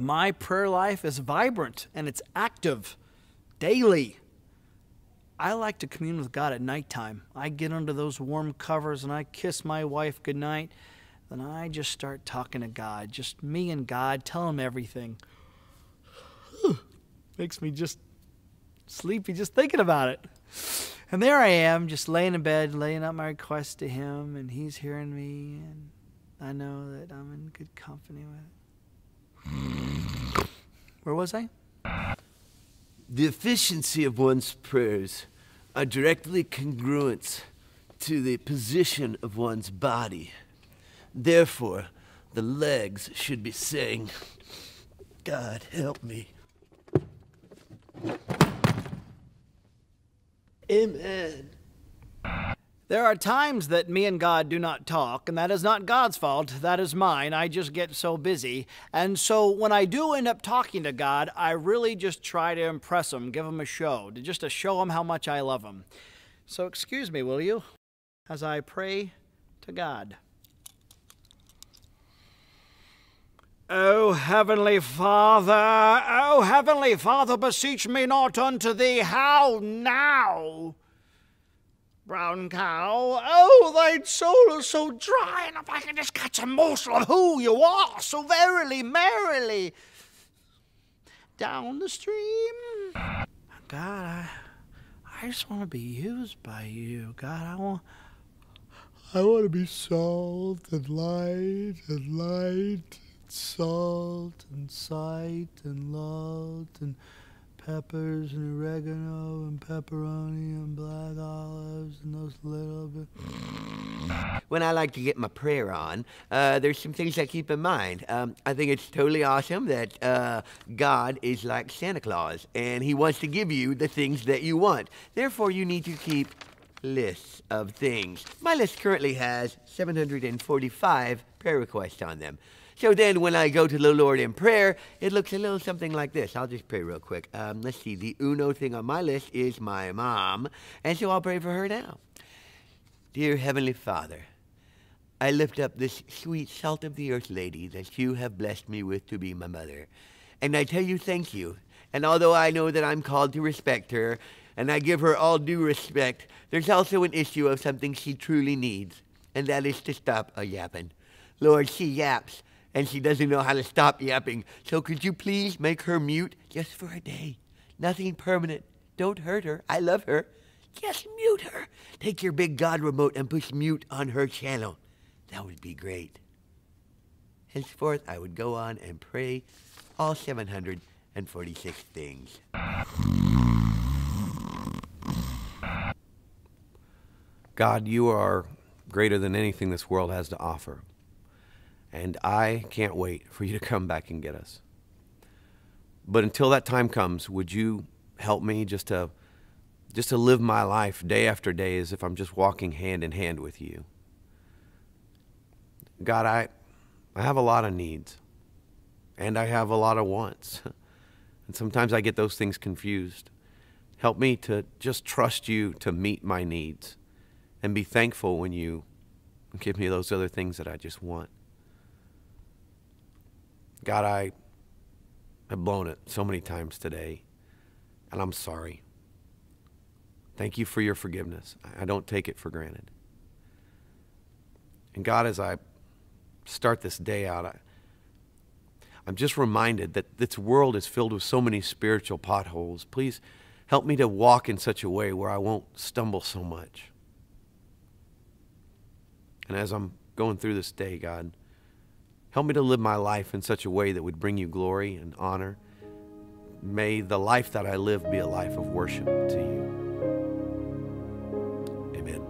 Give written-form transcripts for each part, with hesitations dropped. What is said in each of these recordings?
My prayer life is vibrant and it's active daily. I like to commune with God at nighttime. I get under those warm covers and I kiss my wife goodnight. Then I just start talking to God, just me and God, tell him everything. Makes me just sleepy just thinking about it. And there I am, just laying in bed, laying out my requests to him, and he's hearing me, and I know that I'm in good company with it. Where was I? The efficiency of one's prayers are directly congruent to the position of one's body. Therefore, the legs should be saying, God help me. Amen. There are times that me and God do not talk, and that is not God's fault. That is mine. I just get so busy. And so when I do end up talking to God, I really just try to impress him, give him a show, just to show him how much I love him. So excuse me, will you, as I pray to God. O Heavenly Father, beseech me not unto thee. How now? Brown cow, oh, thy soul is so dry, and if I can just catch a morsel of who you are, so verily, merrily, down the stream. God, I just want to be used by you. God, I want to be salt and light, salt and sight and love and peppers and oregano and pepperoni and black olives and those little bit. When I like to get my prayer on, there's some things I keep in mind. I think it's totally awesome that God is like Santa Claus, and he wants to give you the things that you want. Therefore, you need to keep lists of things. My list currently has 745 prayer requests on them. So then when I go to the Lord in prayer, it looks a little something like this. I'll just pray real quick. Let's see. The uno thing on my list is my mom, and so I'll pray for her now. Dear Heavenly Father, I lift up this sweet salt-of-the-earth lady that you have blessed me with to be my mother. And I tell you thank you. And although I know that I'm called to respect her, and I give her all due respect, there's also an issue of something she truly needs, and that is to stop a-yapping. Lord, she yaps, and she doesn't know how to stop yapping. So could you please make her mute just for a day? Nothing permanent. Don't hurt her. I love her. Just mute her. Take your big God remote and push mute on her channel. That would be great. Henceforth, I would go on and pray all 746 things. God, you are greater than anything this world has to offer. And I can't wait for you to come back and get us. But until that time comes, would you help me just to live my life day after day as if I'm just walking hand in hand with you? God, I have a lot of needs, and I have a lot of wants. And sometimes I get those things confused. Help me to just trust you to meet my needs and be thankful when you give me those other things that I just want. God, I have blown it so many times today, and I'm sorry. Thank you for your forgiveness. I don't take it for granted. And God, as I start this day out, I'm just reminded that this world is filled with so many spiritual potholes. Please help me to walk in such a way where I won't stumble so much. And as I'm going through this day, God, help me to live my life in such a way that would bring you glory and honor. May the life that I live be a life of worship to you. Amen.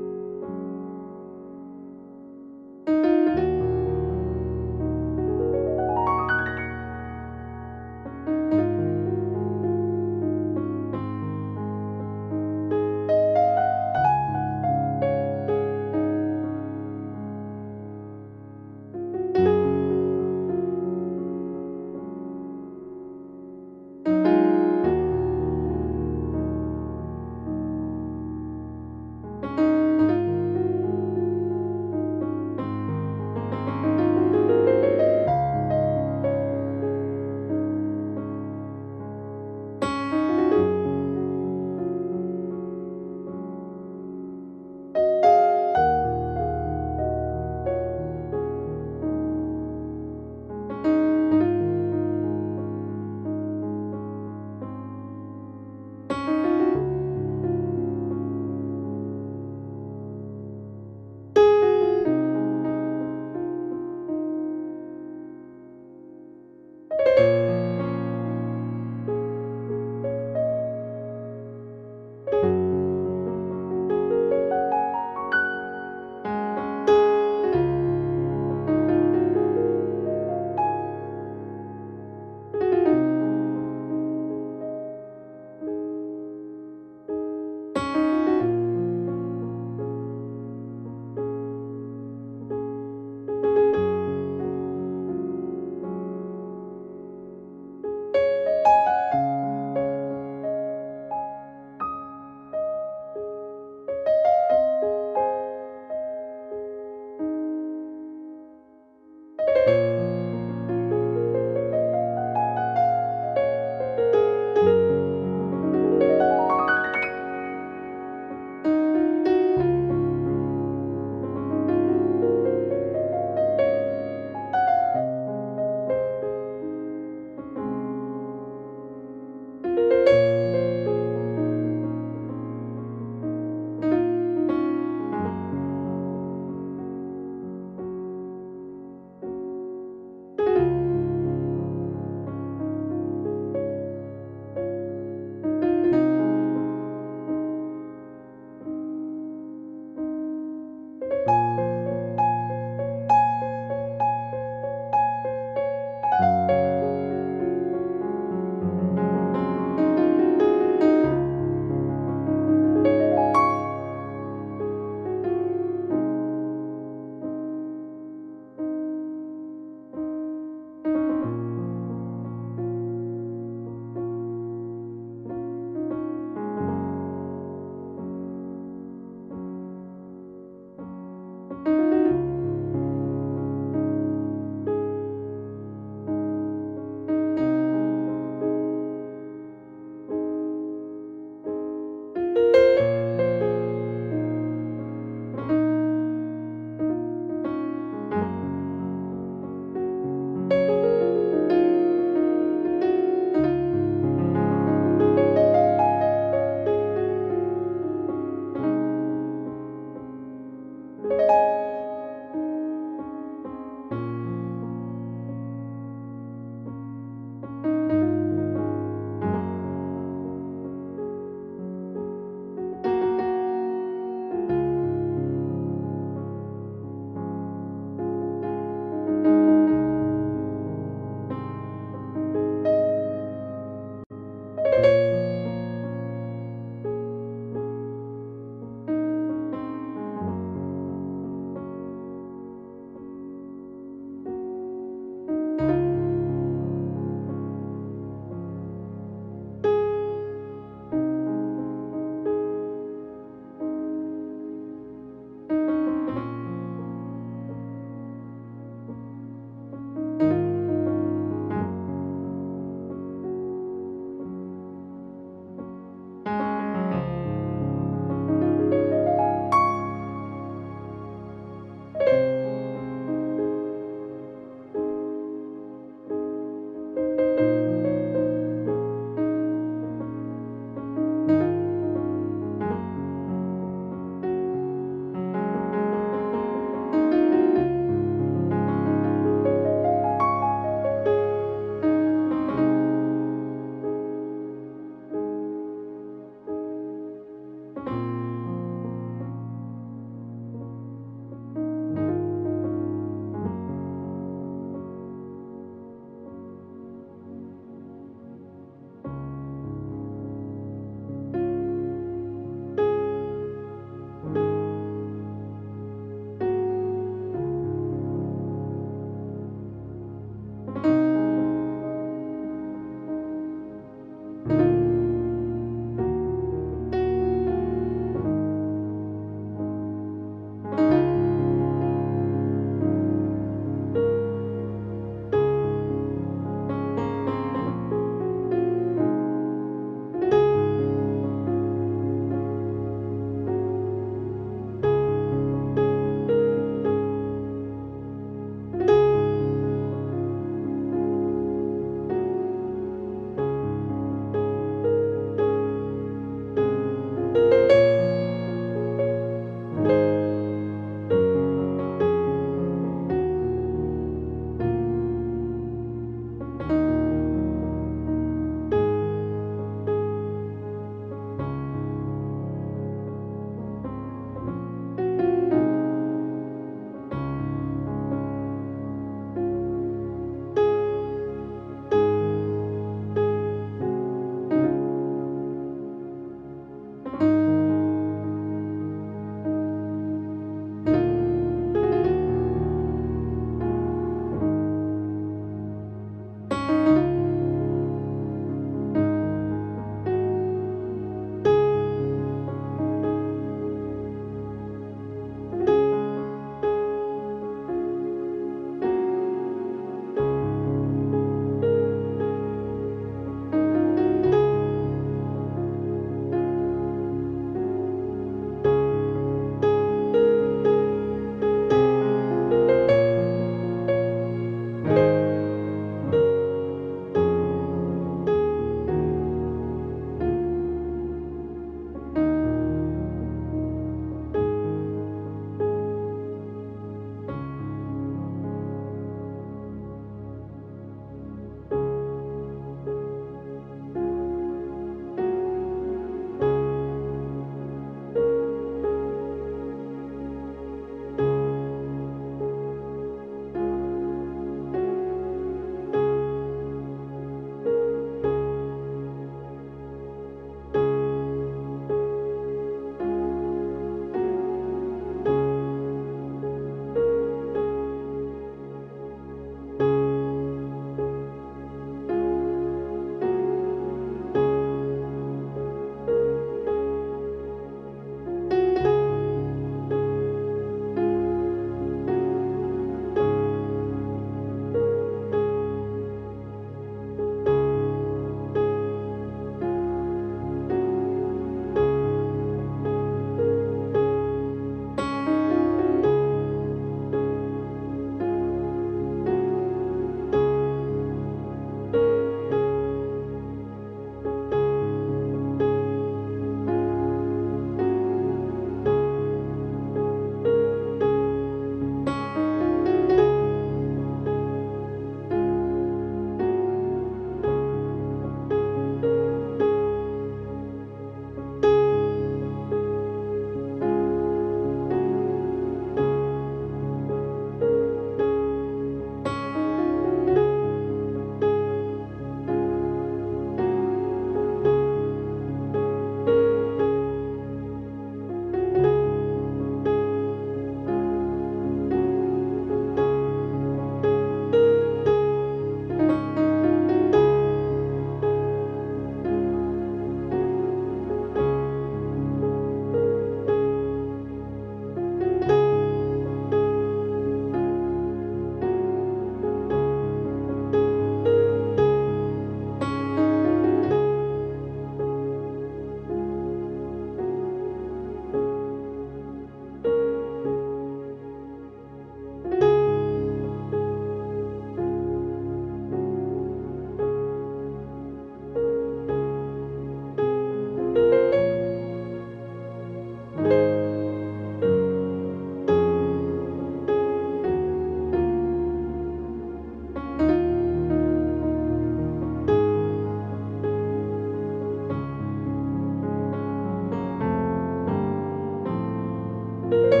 you.